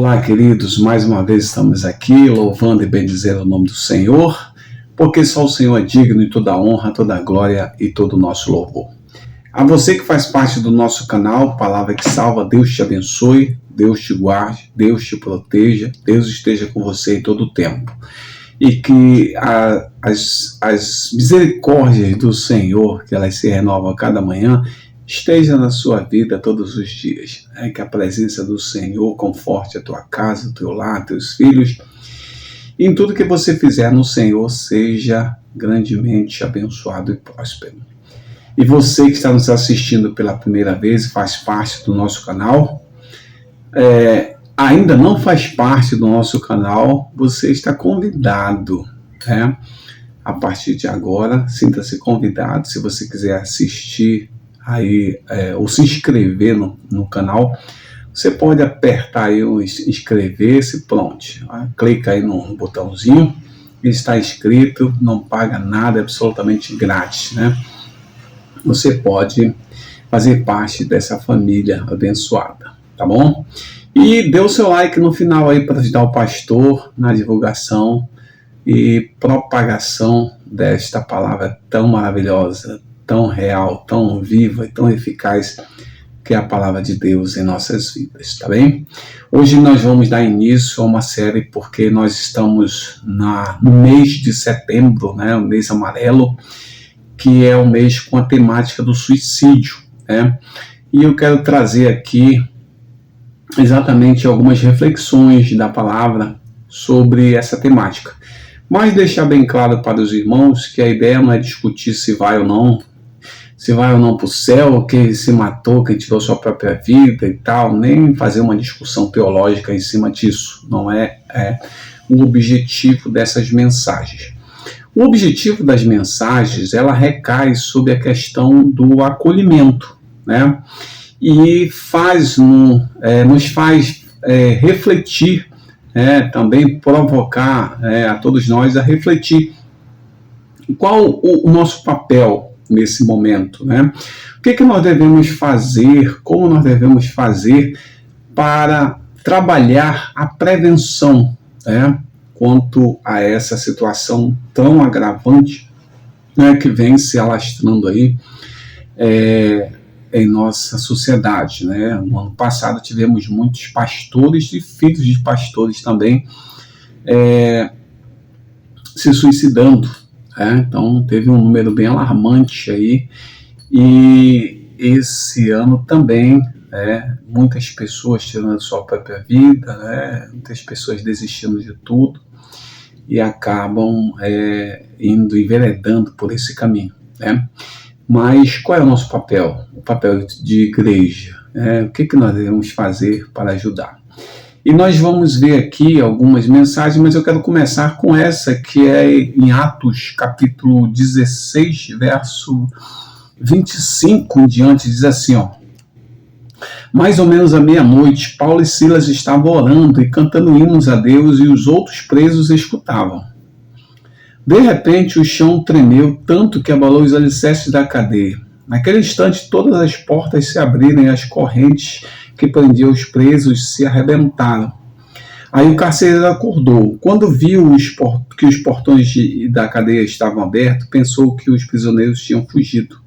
Olá, queridos, mais uma vez estamos aqui louvando e bendizendo o nome do Senhor, porque só o Senhor é digno de toda a honra, toda a glória e todo o nosso louvor. A você que faz parte do nosso canal, Palavra que Salva, Deus te abençoe, Deus te guarde, Deus te proteja, Deus esteja com você em todo o tempo. E que as misericórdias do Senhor, que elas se renovam a cada manhã, esteja na sua vida todos os dias. Que a presença do Senhor conforte a tua casa, o teu lar, teus filhos. E em tudo que você fizer no Senhor, seja grandemente abençoado e próspero. E você que está nos assistindo pela primeira vez e faz parte do nosso canal, ainda não faz parte do nosso canal, você está convidado, a partir de agora, sinta-se convidado. Se você quiser assistir aí, ou se inscrever no canal, você pode apertar aí o inscrever-se, pronto. Clica aí no botãozinho, está inscrito, não paga nada, é absolutamente grátis, Você pode fazer parte dessa família abençoada, tá bom? E dê o seu like no final aí para ajudar o pastor na divulgação e propagação desta palavra tão maravilhosa, tão real, tão viva e tão eficaz que é a palavra de Deus em nossas vidas, tá bem? Hoje nós vamos dar início a uma série porque nós estamos no mês de setembro, o mês amarelo, que é o mês com a temática do suicídio, E eu quero trazer aqui exatamente algumas reflexões da palavra sobre essa temática. Mas deixar bem claro para os irmãos que a ideia não é discutir se vai ou não para o céu, quem se matou, quem tirou sua própria vida e tal, nem fazer uma discussão teológica em cima disso. Não é o objetivo dessas mensagens. O objetivo das mensagens, ela recai sobre a questão do acolhimento, E nos faz refletir, também provocar a todos nós a refletir qual o nosso papel nesse momento, O que nós devemos fazer, como nós devemos fazer para trabalhar a prevenção, quanto a essa situação tão agravante, que vem se alastrando aí em nossa sociedade, No ano passado tivemos muitos pastores e filhos de pastores também se suicidando, Então teve um número bem alarmante aí, e esse ano também muitas pessoas tirando a sua própria vida, muitas pessoas desistindo de tudo e acabam enveredando por esse caminho, Mas qual é o nosso papel? O papel de igreja, o que nós devemos fazer para ajudar? E nós vamos ver aqui algumas mensagens, mas eu quero começar com essa, que é em Atos, capítulo 16, verso 25 em diante, diz assim, Mais ou menos à meia-noite, Paulo e Silas estavam orando e cantando hinos a Deus, e os outros presos escutavam. De repente, o chão tremeu tanto que abalou os alicerces da cadeia. Naquele instante, todas as portas se abriram e as correntes que prendiam os presos se arrebentaram. Aí o carcereiro acordou. Quando viu que os portões da cadeia estavam abertos, pensou que os prisioneiros tinham fugido.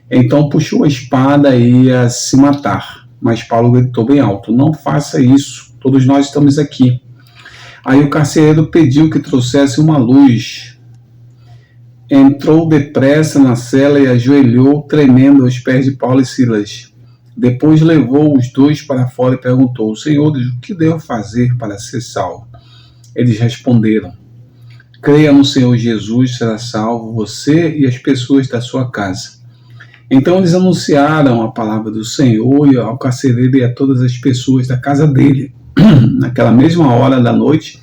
Então puxou a espada e ia se matar. Mas Paulo gritou bem alto, não faça isso, todos nós estamos aqui. Aí o carcereiro pediu que trouxesse uma luz. Entrou depressa na cela e ajoelhou, tremendo aos pés de Paulo e Silas. Depois levou os dois para fora e perguntou, Senhores, o que devo fazer para ser salvo? Eles responderam, creia no Senhor Jesus, será salvo você e as pessoas da sua casa. Então eles anunciaram a palavra do Senhor ao carcereiro e a todas as pessoas da casa dele. Naquela mesma hora da noite,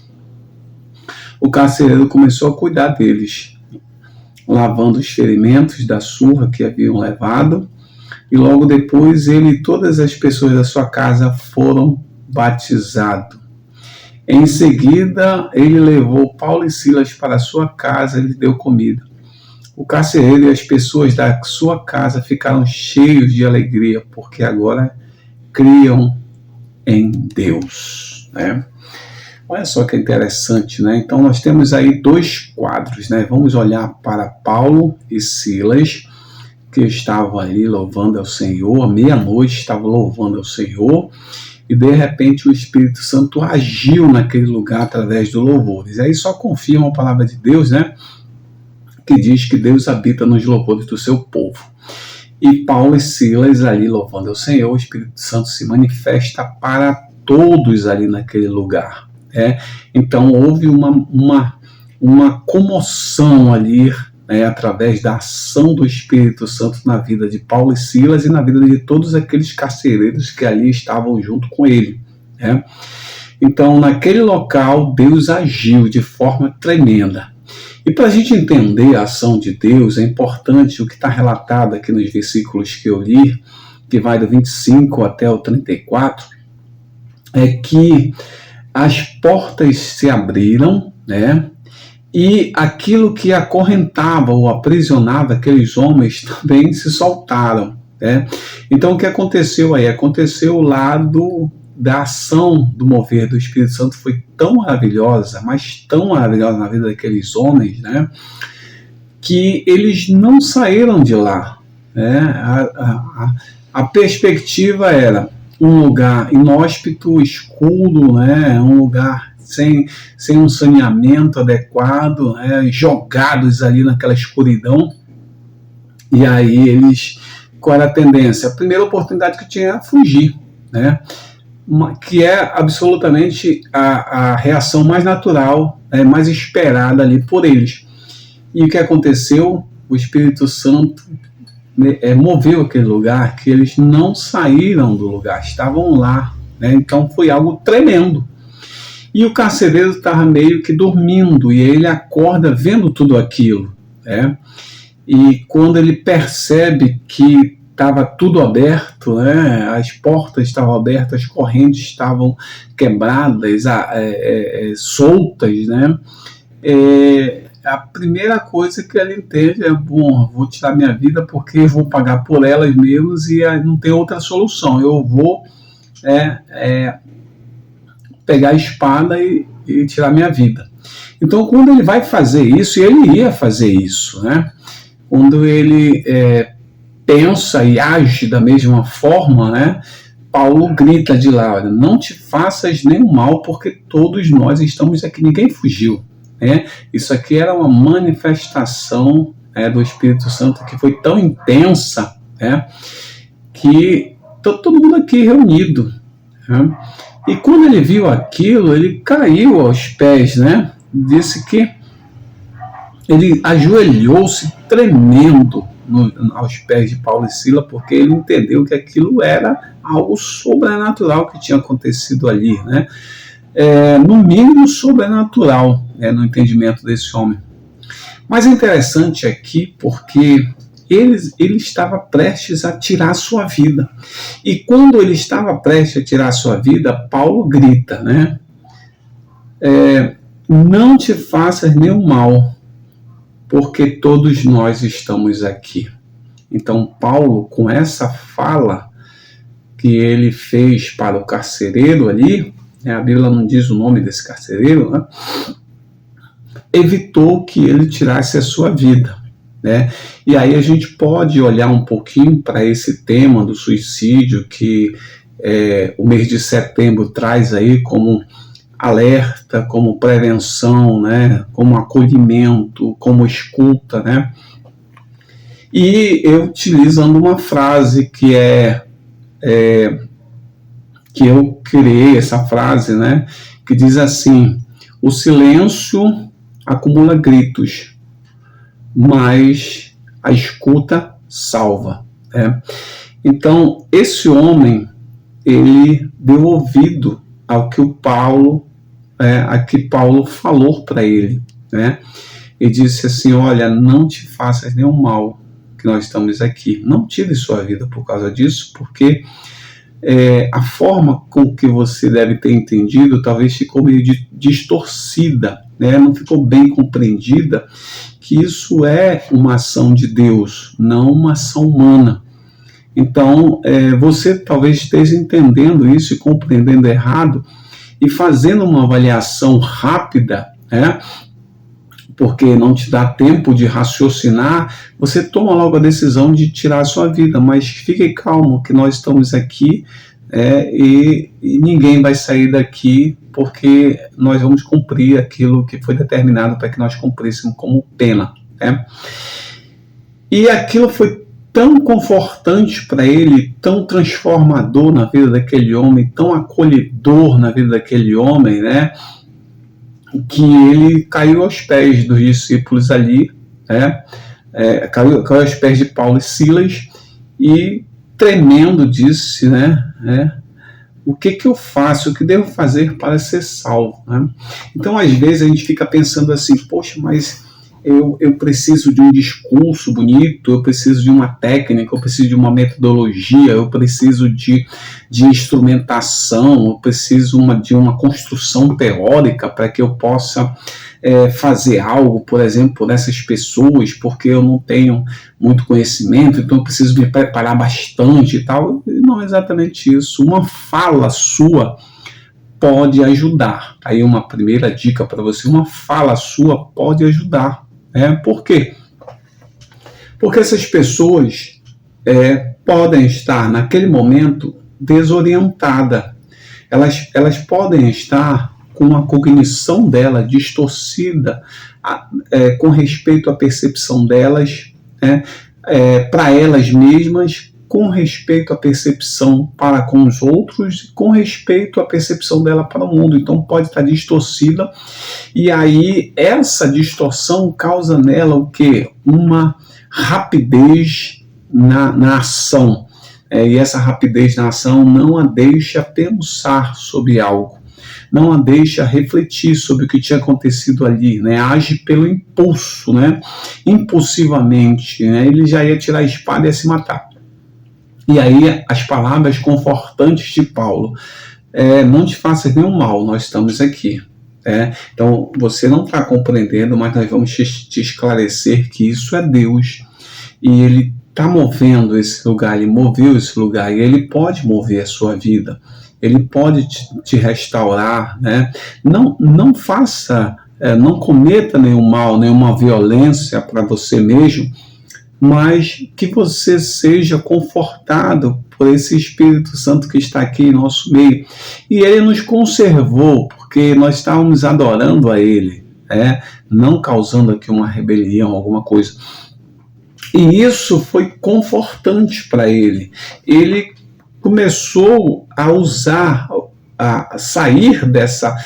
o carcereiro começou a cuidar deles, lavando os ferimentos da surra que haviam levado, e logo depois ele e todas as pessoas da sua casa foram batizados. Em seguida, ele levou Paulo e Silas para a sua casa e lhes deu comida. O carcereiro e as pessoas da sua casa ficaram cheios de alegria, porque agora criam em Deus. né? Olha só que interessante, né? Então nós temos aí dois quadros, né? Vamos olhar para Paulo e Silas, que estavam ali louvando ao Senhor, à meia-noite estavam louvando ao Senhor, e de repente o Espírito Santo agiu naquele lugar através do louvores. E aí só confirma a palavra de Deus, né? Que diz que Deus habita nos louvores do seu povo. E Paulo e Silas ali louvando ao Senhor, o Espírito Santo se manifesta para todos ali naquele lugar. Então houve uma comoção ali, através da ação do Espírito Santo na vida de Paulo e Silas e na vida de todos aqueles carcereiros que ali estavam junto com ele. Então naquele local Deus agiu de forma tremenda. E para a gente entender a ação de Deus, é importante o que está relatado aqui nos versículos que eu li, que vai do 25 até o 34, é que as portas se abriram, né? E aquilo que acorrentava ou aprisionava aqueles homens também se soltaram, né? Então o que aconteceu aí? Aconteceu lá da ação do mover do Espírito Santo foi tão maravilhosa, mas tão maravilhosa na vida daqueles homens, né? Que eles não saíram de lá, né? A perspectiva era um lugar inóspito, escuro, né? Um lugar sem um saneamento adequado, jogados ali naquela escuridão. E aí eles, qual era a tendência? A primeira oportunidade que tinha era fugir, né? Que é absolutamente a reação mais natural, mais esperada ali por eles. E o que aconteceu? O Espírito Santo moveu aquele lugar, que eles não saíram do lugar, estavam lá, né? Então foi algo tremendo. E o carcereiro estava meio que dormindo, e ele acorda vendo tudo aquilo, né? E quando ele percebe que estava tudo aberto, né? As portas estavam abertas, as correntes estavam quebradas, soltas, né? A primeira coisa que ele entende é: bom, vou tirar minha vida porque eu vou pagar por elas mesmas e não tem outra solução. Eu vou pegar a espada e tirar minha vida. Então, quando ele vai fazer isso, e ele ia fazer isso, né? Quando ele pensa e age da mesma forma, né? Paulo grita de lá: olha, não te faças nenhum mal, porque todos nós estamos aqui, ninguém fugiu. Isso aqui era uma manifestação do Espírito Santo que foi tão intensa, que todo mundo aqui reunido. E quando ele viu aquilo, ele caiu aos pés, né? Disse que ele ajoelhou-se tremendo aos pés de Paulo e Silas, porque ele entendeu que aquilo era algo sobrenatural que tinha acontecido ali, né? No mínimo sobrenatural, no entendimento desse homem. Mas é interessante aqui porque ele estava prestes a tirar a sua vida. E quando ele estava prestes a tirar a sua vida, Paulo grita, né? Não te faças nenhum mal, porque todos nós estamos aqui. Então Paulo, com essa fala que ele fez para o carcereiro ali, a Bíblia não diz o nome desse carcereiro, né? Evitou que ele tirasse a sua vida, né? E aí a gente pode olhar um pouquinho para esse tema do suicídio que o mês de setembro traz aí como alerta, como prevenção, né? Como acolhimento, como escuta, né? E eu utilizando uma frase que que eu criei, essa frase, né? Que diz assim: o silêncio acumula gritos, mas a escuta salva. Então, esse homem, ele deu ouvido ao que Paulo falou para ele, né? E disse assim: olha, não te faças nenhum mal, que nós estamos aqui. Não tire sua vida por causa disso, porque a forma com que você deve ter entendido talvez ficou meio distorcida, né? Não ficou bem compreendida que isso é uma ação de Deus, não uma ação humana. Então, você talvez esteja entendendo isso e compreendendo errado, e fazendo uma avaliação rápida, porque não te dá tempo de raciocinar, você toma logo a decisão de tirar a sua vida. Mas fique calmo, que nós estamos aqui e ninguém vai sair daqui, porque nós vamos cumprir aquilo que foi determinado para que nós cumpríssemos como pena. E aquilo foi tão confortante para ele, tão transformador na vida daquele homem, tão acolhedor na vida daquele homem, que ele caiu aos pés dos discípulos ali, caiu aos pés de Paulo e Silas e, tremendo, disse, o que eu faço, o que devo fazer para ser salvo? Então, às vezes, a gente fica pensando assim, poxa, mas eu preciso de um discurso bonito, eu preciso de uma técnica, eu preciso de uma metodologia, eu preciso de instrumentação, eu preciso de uma construção teórica para que eu possa fazer algo, por exemplo, nessas pessoas, porque eu não tenho muito conhecimento, então eu preciso me preparar bastante e tal. Não é exatamente isso. Uma fala sua pode ajudar. Aí uma primeira dica para você, uma fala sua pode ajudar. Por quê? Porque essas pessoas podem estar, naquele momento, desorientadas. Elas podem estar com a cognição dela distorcida com respeito à percepção delas, para elas mesmas, com respeito à percepção para com os outros, com respeito à percepção dela para o mundo. Então pode estar distorcida, e aí essa distorção causa nela o quê? Uma rapidez na ação, e essa rapidez na ação não a deixa pensar sobre algo, não a deixa refletir sobre o que tinha acontecido ali, age pelo impulso, impulsivamente, ele já ia tirar a espada e ia se matar. E aí as palavras confortantes de Paulo, não te faças nenhum mal, nós estamos aqui. Então você não está compreendendo, mas nós vamos te esclarecer que isso é Deus, e Ele está movendo esse lugar, Ele moveu esse lugar, e Ele pode mover a sua vida, Ele pode te restaurar. Não faça, não cometa nenhum mal, nenhuma violência para você mesmo, mas que você seja confortado por esse Espírito Santo que está aqui em nosso meio. E Ele nos conservou, porque nós estávamos adorando a Ele, não causando aqui uma rebelião, alguma coisa. E isso foi confortante para ele. Ele começou a usar, a sair dessa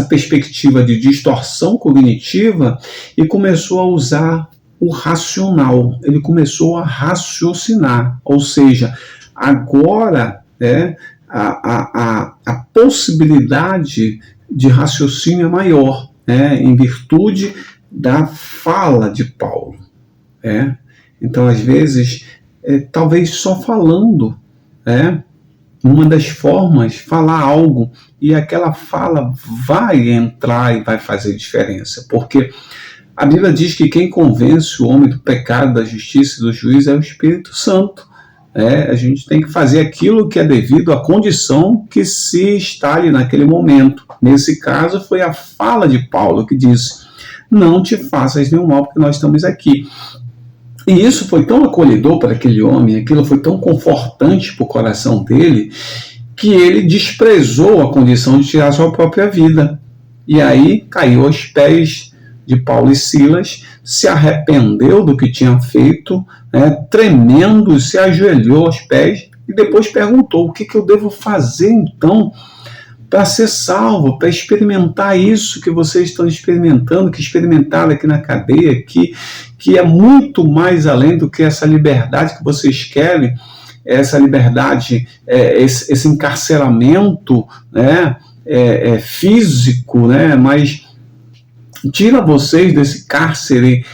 perspectiva de distorção cognitiva e começou a usar o racional. Ele começou a raciocinar, ou seja, agora a possibilidade de raciocínio é maior, em virtude da fala de Paulo. Então, às vezes, talvez só falando, uma das formas, falar algo, e aquela fala vai entrar e vai fazer diferença, porque a Bíblia diz que quem convence o homem do pecado, da justiça e do juízo é o Espírito Santo. A gente tem que fazer aquilo que é devido à condição que se está ali naquele momento. Nesse caso, foi a fala de Paulo que disse: não te faças nenhum mal, porque nós estamos aqui. E isso foi tão acolhedor para aquele homem, aquilo foi tão confortante para o coração dele, que ele desprezou a condição de tirar sua própria vida. E aí caiu aos pés de Paulo e Silas, se arrependeu do que tinha feito, tremendo, se ajoelhou aos pés e depois perguntou: o que eu devo fazer então para ser salvo, para experimentar isso que vocês estão experimentando, que experimentaram aqui na cadeia, que é muito mais além do que essa liberdade que vocês querem, essa liberdade, esse encarceramento físico, mas tira vocês desse cárcere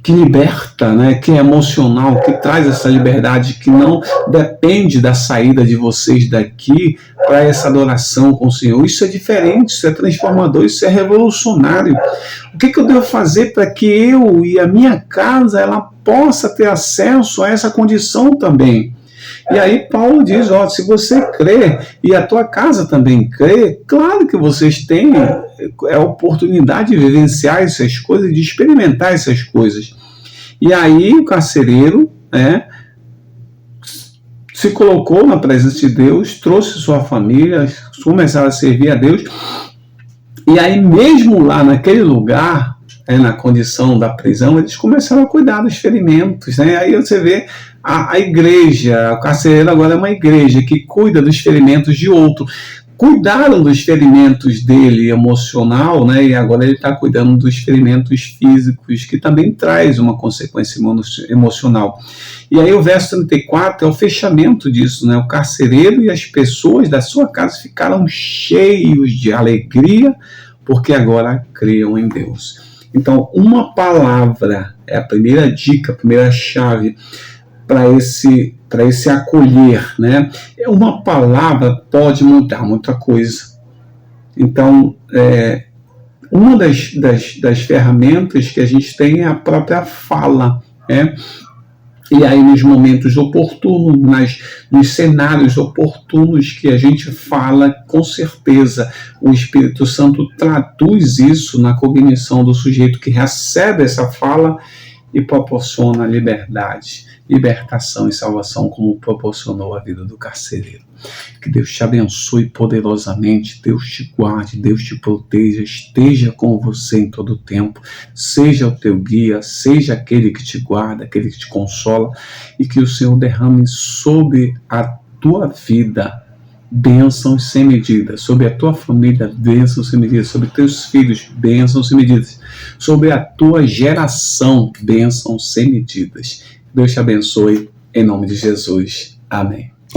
que liberta, que é emocional, que traz essa liberdade, que não depende da saída de vocês daqui para essa adoração com o Senhor. Isso é diferente, isso é transformador, isso é revolucionário. O que eu devo fazer para que eu e a minha casa ela possa ter acesso a essa condição também? E aí Paulo diz, ó, se você crê e a tua casa também crê, claro que vocês têm a oportunidade de vivenciar essas coisas, de experimentar essas coisas. E aí o carcereiro, se colocou na presença de Deus, trouxe sua família, começaram a servir a Deus. E aí mesmo lá naquele lugar, na condição da prisão, eles começaram a cuidar dos ferimentos. Aí você vê a igreja, o carcereiro agora é uma igreja que cuida dos ferimentos de outro. Cuidaram dos ferimentos dele emocional, e agora ele está cuidando dos ferimentos físicos, que também traz uma consequência emocional. E aí o verso 34 é o fechamento disso, o carcereiro e as pessoas da sua casa ficaram cheios de alegria, porque agora criam em Deus. Então, uma palavra é a primeira dica, a primeira chave para esse acolher, Uma palavra pode mudar muita coisa. Então, uma das ferramentas que a gente tem é a própria fala, E aí, nos momentos oportunos, nos cenários oportunos que a gente fala, com certeza, o Espírito Santo traduz isso na cognição do sujeito que recebe essa fala e proporciona liberdade, libertação e salvação, como proporcionou a vida do carcereiro. Que Deus te abençoe poderosamente, Deus te guarde, Deus te proteja, esteja com você em todo o tempo, seja o teu guia, seja aquele que te guarda, aquele que te consola, e que o Senhor derrame sobre a tua vida bênçãos sem medida, sobre a tua família, bênçãos sem medida, sobre teus filhos, bênçãos sem medidas, sobre a tua geração, bênçãos sem medidas. Deus te abençoe, em nome de Jesus. Amém.